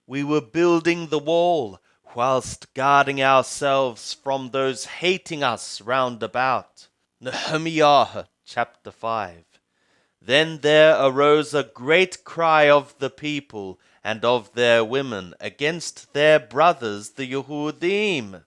We were building the wall, whilst guarding ourselves from those hating us round about. Nehemiah chapter 5. Then there arose a great cry of the people and of their women against their brothers the Yehudim.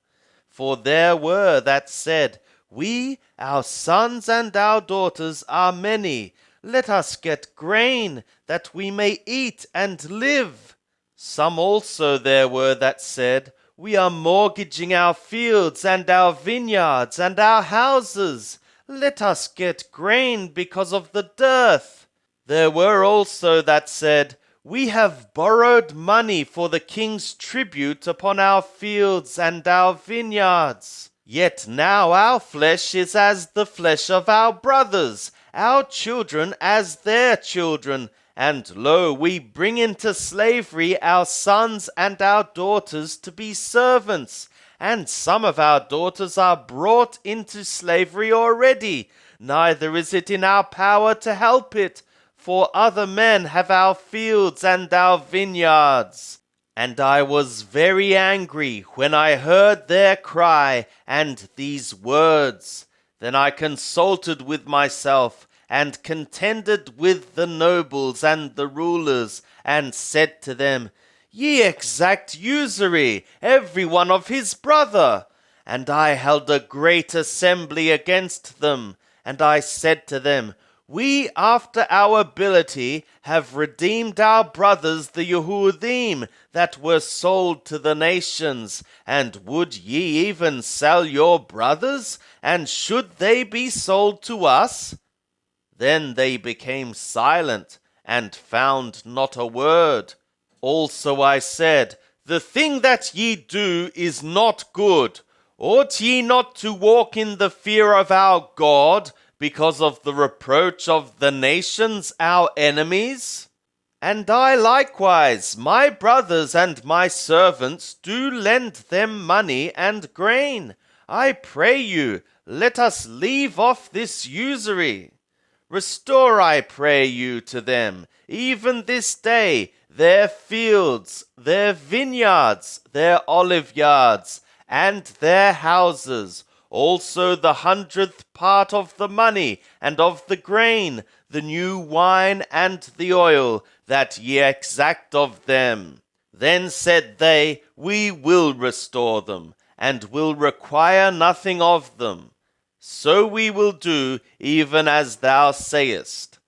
For there were that said, We, our sons and our daughters, are many. Let us get grain, that we may eat and live. Some also there were that said, We are mortgaging our fields and our vineyards and our houses. Let us get grain because of the dearth. There were also that said, We have borrowed money for the king's tribute upon our fields and our vineyards. Yet now our flesh is as the flesh of our brothers, our children as their children. And lo, we bring into slavery our sons and our daughters to be servants. And some of our daughters are brought into slavery already. Neither is it in our power to help it, for other men have our fields and our vineyards. And I was very angry when I heard their cry and these words. Then I consulted with myself, and contended with the nobles and the rulers, and said to them, Ye exact usury, every one of his brother. And I held a great assembly against them, and I said to them, We, after our ability, have redeemed our brothers the Yehudim, that were sold to the nations. And would ye even sell your brothers? And should they be sold to us? Then they became silent, and found not a word. Also I said, The thing that ye do is not good. Ought ye not to walk in the fear of our God, because of the reproach of the nations, our enemies? And I likewise, my brothers and my servants, do lend them money and grain. I pray you, let us leave off this usury. Restore, I pray you, to them, even this day, their fields, their vineyards, their oliveyards, and their houses, also the 100th part of the money, and of the grain, the new wine, and the oil, that ye exact of them. Then said they, We will restore them, and will require nothing of them. So we will do, even as thou sayest.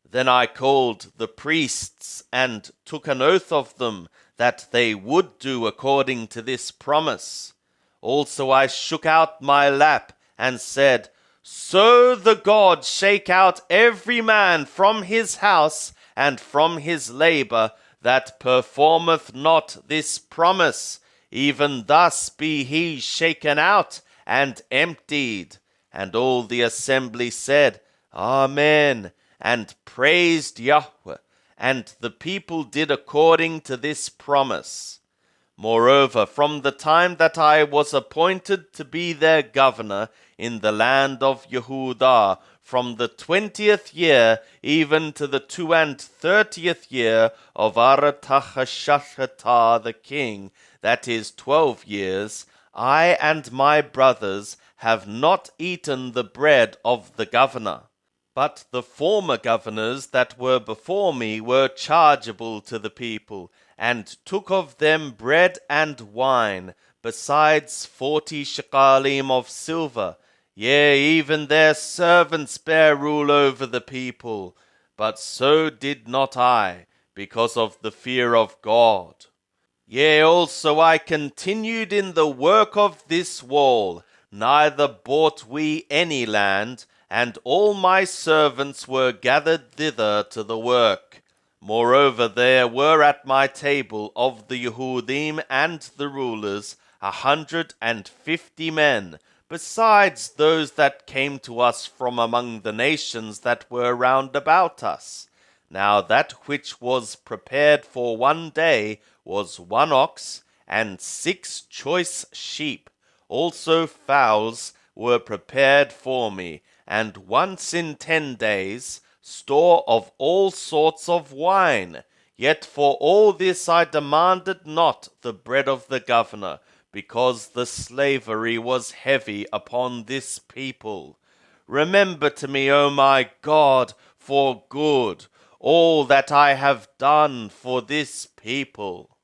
Then I called the priests, and took an oath of them, that they would do according to this promise. Also I shook out my lap, and said, So the gods shake out every man from his house, and from his labour, that performeth not this promise. Even thus be he shaken out, and emptied. And all the assembly said, Amen, and praised Yahweh. And the people did according to this promise. Moreover, from the time that I was appointed to be their governor in the land of Yehudah, from the 20th year even to the 32nd year of Aratachshashata the king, that is 12 years, I and my brothers have not eaten the bread of the governor. But the former governors that were before me were chargeable to the people, and took of them bread and wine, besides 40 shekalim of silver. Yea, even their servants bear rule over the people. But so did not I, because of the fear of God. Yea, also I continued in the work of this wall, neither bought we any land, and all my servants were gathered thither to the work. Moreover, there were at my table of the Yehudim and the rulers 150 men, besides those that came to us from among the nations that were round about us. Now that which was prepared for one day was 1 ox, and 6 choice sheep. Also fowls were prepared for me, and once in 10 days store of all sorts of wine. Yet for all this I demanded not the bread of the governor, because the slavery was heavy upon this people. Remember to me, O my God, for good all that I have done for this people.